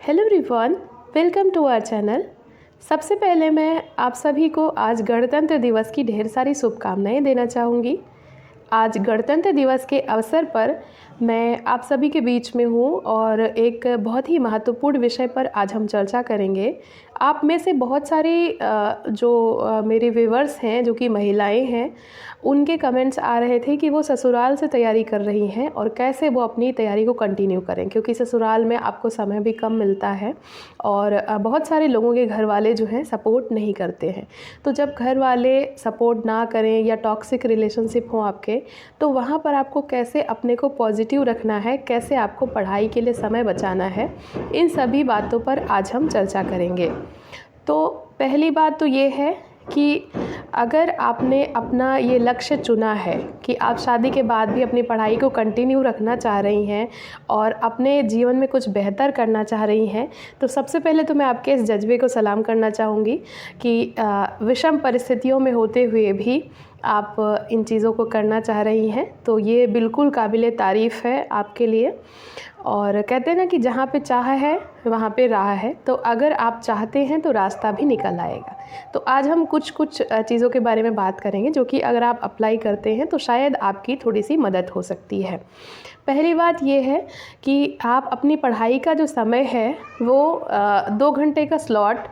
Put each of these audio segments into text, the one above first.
Hello everyone, welcome to our channel. सबसे पहले मैं आप सभी को आज गणतंत्र दिवस की ढेर सारी शुभकामनाएं देना चाहूँगी। आज गणतंत्र दिवस के अवसर पर मैं आप सभी के बीच में हूँ और एक बहुत ही महत्वपूर्ण विषय पर आज हम चर्चा करेंगे। आप में से बहुत सारे मेरे व्यूअर्स हैं जो कि महिलाएं हैं, उनके कमेंट्स आ रहे थे कि वो ससुराल से तैयारी कर रही हैं और कैसे वो अपनी तैयारी को कंटिन्यू करें, क्योंकि ससुराल में आपको समय भी कम मिलता है और बहुत सारे लोगों के घर वाले जो हैं सपोर्ट नहीं करते हैं। तो जब घर वाले सपोर्ट ना करें या टॉक्सिक रिलेशनशिप हो आपके, तो वहाँ पर आपको कैसे अपने को पॉजिटिव रखना है, कैसे आपको पढ़ाई के लिए समय बचाना है, इन सभी बातों पर आज हम चर्चा करेंगे। तो पहली बात तो ये है कि अगर आपने अपना ये लक्ष्य चुना है कि आप शादी के बाद भी अपनी पढ़ाई को कंटिन्यू रखना चाह रही हैं और अपने जीवन में कुछ बेहतर करना चाह रही हैं, तो सबसे पहले तो मैं आपके इस जज्बे को सलाम करना चाहूँगी कि विषम परिस्थितियों में होते हुए भी आप इन चीज़ों को करना चाह रही हैं, तो ये बिल्कुल काबिले तारीफ़ है आपके लिए। और कहते हैं ना कि जहाँ पे चाह है वहाँ पे राह है, तो अगर आप चाहते हैं तो रास्ता भी निकल आएगा। तो आज हम कुछ चीज़ों के बारे में बात करेंगे जो कि अगर आप अप्लाई करते हैं तो शायद आपकी थोड़ी सी मदद हो सकती है। पहली बात ये है कि आप अपनी पढ़ाई का जो समय है वो 2 घंटे का स्लॉट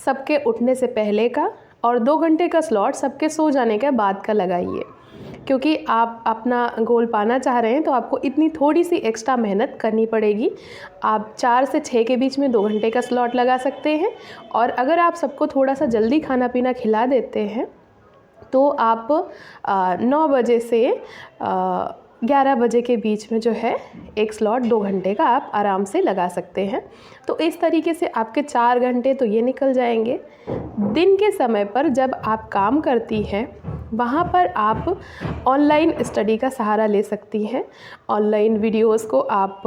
सबके उठने से पहले का और 2 घंटे का स्लॉट सबके सो जाने के बाद का लगाइए, क्योंकि आप अपना गोल पाना चाह रहे हैं तो आपको इतनी थोड़ी सी एक्स्ट्रा मेहनत करनी पड़ेगी। आप 4 से 6 के बीच में 2 घंटे का स्लॉट लगा सकते हैं और अगर आप सबको थोड़ा सा जल्दी खाना पीना खिला देते हैं तो आप 9 बजे से 11 बजे के बीच में जो है एक स्लॉट 2 घंटे का आप आराम से लगा सकते हैं। तो इस तरीके से आपके 4 घंटे तो ये निकल जाएंगे। दिन के समय पर जब आप काम करती हैं वहाँ पर आप ऑनलाइन स्टडी का सहारा ले सकती हैं। ऑनलाइन वीडियोस को आप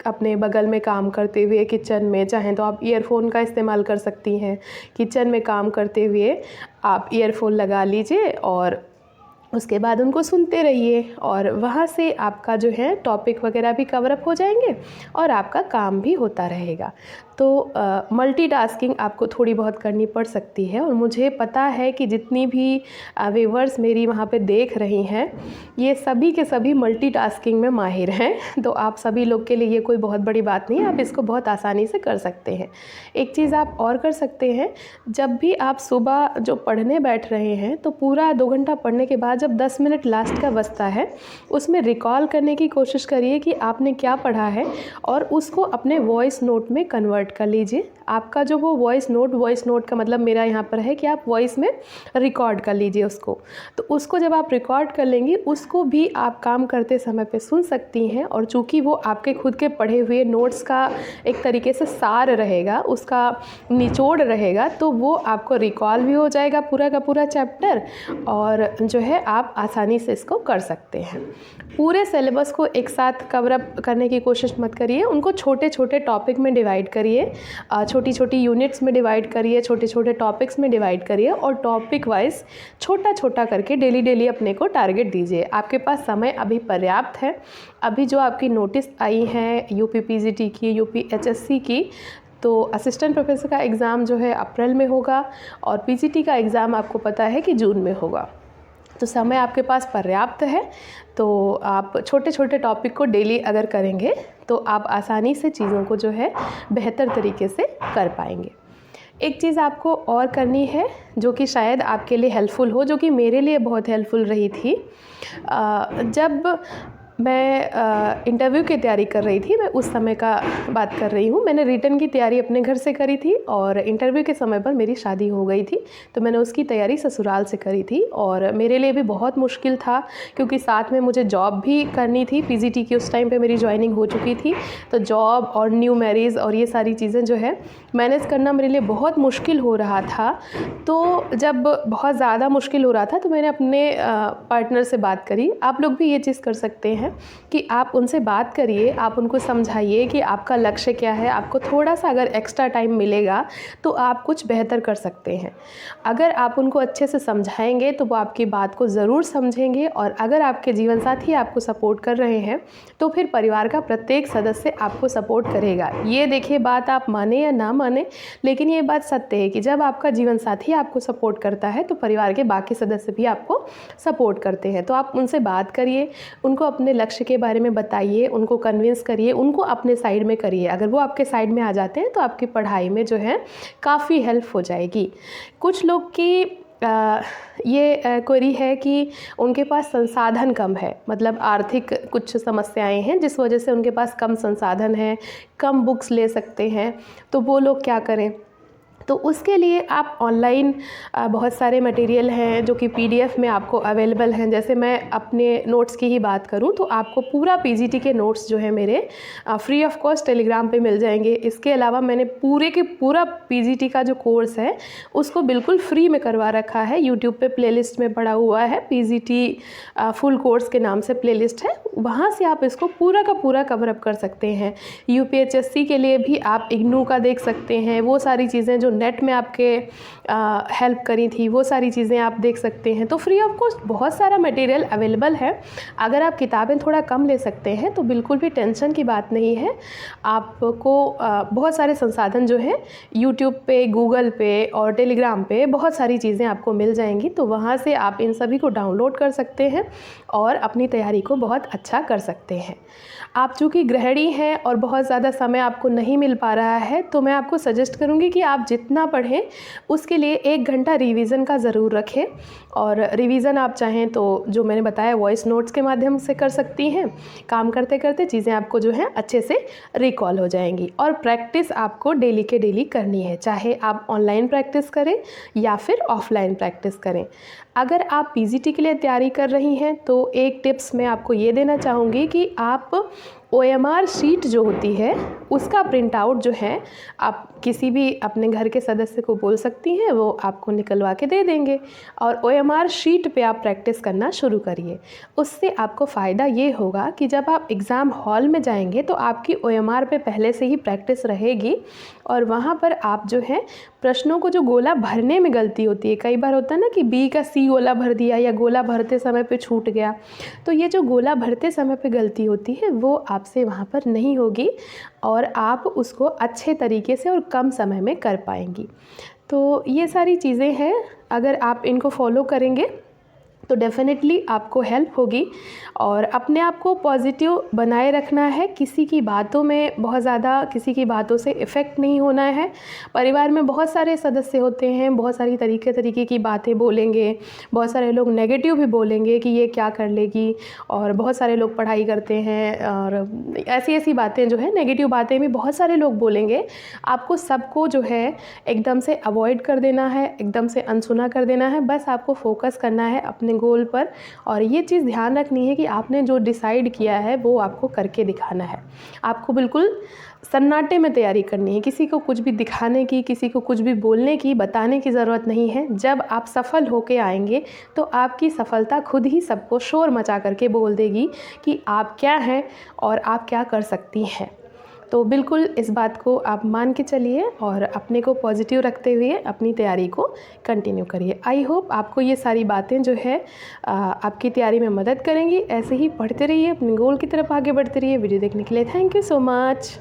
अपने बगल में काम करते हुए किचन में, चाहें तो आप ईयरफ़ोन का इस्तेमाल कर सकती हैं। किचन में काम करते हुए आप ईयरफ़ोन लगा लीजिए और उसके बाद उनको सुनते रहिए और वहाँ से आपका जो है टॉपिक वगैरह भी कवर अप हो जाएंगे और आपका काम भी होता रहेगा। तो मल्टीटास्किंग आपको थोड़ी बहुत करनी पड़ सकती है और मुझे पता है कि जितनी भी व्यूअर्स मेरी वहाँ पे देख रही हैं ये सभी के सभी मल्टीटास्किंग में माहिर हैं। तो आप सभी लोग के लिए ये कोई बहुत बड़ी बात नहीं है, आप इसको बहुत आसानी से कर सकते हैं। एक चीज़ आप और कर सकते हैं, जब भी आप सुबह जो पढ़ने बैठ रहे हैं तो पूरा 2 घंटा पढ़ने के बाद जब 10 मिनट लास्ट का बचता है उसमें रिकॉल करने की कोशिश करिए कि आपने क्या पढ़ा है और उसको अपने वॉइस नोट में कन्वर्ट कर लीजिए। आपका जो वो वॉइस नोट का मतलब मेरा यहाँ पर है कि आप वॉइस में रिकॉर्ड कर लीजिए उसको। तो उसको जब आप रिकॉर्ड कर लेंगी उसको भी आप काम करते समय पे सुन सकती हैं और चूँकि वो आपके खुद के पढ़े हुए नोट्स का एक तरीके से सार रहेगा, उसका निचोड़ रहेगा, तो वो आपको रिकॉल भी हो जाएगा पूरा का पूरा चैप्टर और जो है आप आसानी से इसको कर सकते हैं। पूरे सिलेबस को एक साथ कवर अप करने की कोशिश मत करिए, उनको छोटे छोटे टॉपिक में डिवाइड करिए, छोटी छोटी यूनिट्स में डिवाइड करिए, छोटे छोटे टॉपिक्स में डिवाइड करिए और टॉपिक वाइज छोटा छोटा करके डेली अपने को टारगेट दीजिए। आपके पास समय अभी पर्याप्त है। अभी जो आपकी नोटिस आई हैं यूपी पीजीटी की, यूपी एचएससी की, तो असिस्टेंट प्रोफेसर का एग्ज़ाम जो है अप्रैल में होगा और पीजीटी का एग्ज़ाम आपको पता है कि जून में होगा। तो समय आपके पास पर्याप्त है। तो आप छोटे छोटे टॉपिक को डेली अगर करेंगे तो आप आसानी से चीज़ों को जो है बेहतर तरीके से कर पाएंगे। एक चीज़ आपको और करनी है जो कि शायद आपके लिए हेल्पफुल हो, जो कि मेरे लिए बहुत हेल्पफुल रही थी। जब मैं इंटरव्यू की तैयारी कर रही थी, मैं उस समय का बात कर रही हूँ। मैंने रिटन की तैयारी अपने घर से करी थी और इंटरव्यू के समय पर मेरी शादी हो गई थी, तो मैंने उसकी तैयारी ससुराल से करी थी और मेरे लिए भी बहुत मुश्किल था क्योंकि साथ में मुझे जॉब भी करनी थी। पीजीटी की उस टाइम पे मेरी ज्वाइनिंग हो चुकी थी, तो जॉब और न्यू मैरिज और ये सारी चीज़ें जो है मैनेज करना मेरे लिए बहुत मुश्किल हो रहा था। तो जब बहुत ज़्यादा मुश्किल हो रहा था तो मैंने अपने पार्टनर से बात करी। आप लोग भी ये चीज़ कर सकते हैं। हैं कि आप उनसे बात करिए, आप उनको समझाइए कि आपका लक्ष्य क्या है। आपको थोड़ा-सा अगर एक्स्ट्रा टाइम मिलेगा तो आप कुछ बेहतर कर सकते हैं। अगर आप उनको अच्छे से समझाएँगे तो वो आपकी बात को ज़रूर समझेंगे, और अगर आपके जीवन साथी आपको सपोर्ट कर रहे हैं तो फिर परिवार का प्रत्येक सदस्य आपको सपोर्ट करेगा। ये देखिए, बात आप माने या ना माने, लेकिन ये बात सत्य है कि जब आपका जीवन साथी आपको सपोर्ट करता है तो परिवार के बाकी सदस्य भी आपको सपोर्ट करते हैं। तो आप उनसे बात करिए, उनको अपने लक्ष्य के बारे में बताइए, उनको कन्विंस करिए, उनको अपने साइड में करिए। अगर वो आपके साइड में आ जाते हैं तो आपकी पढ़ाई में जो है काफ़ी हेल्प हो जाएगी। कुछ लोग की ये क्वेरी है कि उनके पास संसाधन कम है, मतलब आर्थिक कुछ समस्याएं हैं जिस वजह से उनके पास कम संसाधन है, कम बुक्स ले सकते हैं, तो वो लोग क्या करें। तो उसके लिए आप ऑनलाइन बहुत सारे मटेरियल हैं जो कि पीडीएफ में आपको अवेलेबल हैं। जैसे मैं अपने नोट्स की ही बात करूं तो आपको पूरा पीजीटी के नोट्स जो है मेरे फ्री ऑफ कॉस्ट टेलीग्राम पे मिल जाएंगे। इसके अलावा मैंने पूरे के पूरा पीजीटी का जो कोर्स है उसको बिल्कुल फ्री में करवा रखा है। यूट्यूब पे प्लेलिस्ट में पड़ा हुआ है, पीजीटी फुल कोर्स के नाम से प्लेलिस्ट है, वहाँ से आप इसको पूरा का पूरा कवर अप कर सकते हैं। यूपीएचएससी के लिए भी आप इग्नू का देख सकते हैं, वो सारी चीज़ें जो नेट में आपके हेल्प करी थी वो सारी चीज़ें आप देख सकते हैं। तो फ्री ऑफ कॉस्ट बहुत सारा मटेरियल अवेलेबल है। अगर आप किताबें थोड़ा कम ले सकते हैं तो बिल्कुल भी टेंशन की बात नहीं है। आपको बहुत सारे संसाधन जो है यूट्यूब पे, गूगल पे और टेलीग्राम पे बहुत सारी चीज़ें आपको मिल जाएंगी, तो वहाँ से आप इन सभी को डाउनलोड कर सकते हैं और अपनी तैयारी को बहुत अच्छा कर सकते हैं। आप चूँकि गृहिणी हैं और बहुत ज़्यादा समय आपको नहीं मिल पा रहा है, तो मैं आपको सजेस्ट करूँगी कि आप जितना पढ़ें उसके लिए 1 घंटा रिवीज़न का ज़रूर रखें। और रिवीज़न आप चाहें तो जो मैंने बताया वॉइस नोट्स के माध्यम से कर सकती हैं। काम करते करते चीज़ें आपको जो है अच्छे से रिकॉल हो जाएंगी। और प्रैक्टिस आपको डेली के डेली करनी है, चाहे आप ऑनलाइन प्रैक्टिस करें या फिर ऑफलाइन प्रैक्टिस करें। अगर आप पीजीटी के लिए तैयारी कर रही हैं तो एक टिप्स मैं आपको ये देना चाहूँगी कि आप OMR शीट जो होती है उसका प्रिंट आउट जो है आप किसी भी अपने घर के सदस्य को बोल सकती हैं, वो आपको निकलवा के दे देंगे और OMR शीट पे आप प्रैक्टिस करना शुरू करिए। उससे आपको फ़ायदा ये होगा कि जब आप एग्ज़ाम हॉल में जाएंगे तो आपकी OMR पे पहले से ही प्रैक्टिस रहेगी और वहाँ पर आप जो है प्रश्नों को जो गोला भरने में गलती होती है, कई बार होता है ना कि B का C गोला भर दिया या गोला भरते समय पे छूट गया, तो ये जो गोला भरते समय पे गलती होती है वो आपसे वहाँ पर नहीं होगी और आप उसको अच्छे तरीके से और कम समय में कर पाएंगी। तो ये सारी चीज़ें हैं, अगर आप इनको फॉलो करेंगे तो डेफ़िनेटली आपको हेल्प होगी। और अपने आप को पॉजिटिव बनाए रखना है, किसी की बातों में बहुत ज़्यादा किसी की बातों से इफ़ेक्ट नहीं होना है। परिवार में बहुत सारे सदस्य होते हैं, बहुत सारी तरीके की बातें बोलेंगे, बहुत सारे लोग नेगेटिव भी बोलेंगे कि ये क्या कर लेगी, और बहुत सारे लोग पढ़ाई करते हैं और ऐसी बातें जो है नेगेटिव बातें भी बहुत सारे लोग बोलेंगे। आपको सबको जो है एकदम से अवॉइड कर देना है, एकदम से अनसुना कर देना है। बस आपको फोकस करना है अपने गोल पर, और ये चीज़ ध्यान रखनी है कि आपने जो डिसाइड किया है वो आपको करके दिखाना है। आपको बिल्कुल सन्नाटे में तैयारी करनी है, किसी को कुछ भी दिखाने की, किसी को कुछ भी बोलने की, बताने की ज़रूरत नहीं है। जब आप सफल होके आएंगे तो आपकी सफलता खुद ही सबको शोर मचा करके बोल देगी कि आप क्या हैं और आप क्या कर सकती हैं। तो बिल्कुल इस बात को आप मान के चलिए और अपने को पॉजिटिव रखते हुए अपनी तैयारी को कंटिन्यू करिए। आई होप आपको ये सारी बातें जो है आपकी तैयारी में मदद करेंगी। ऐसे ही पढ़ते रहिए, अपने गोल की तरफ आगे बढ़ते रहिए। वीडियो देखने के लिए थैंक यू सो मच।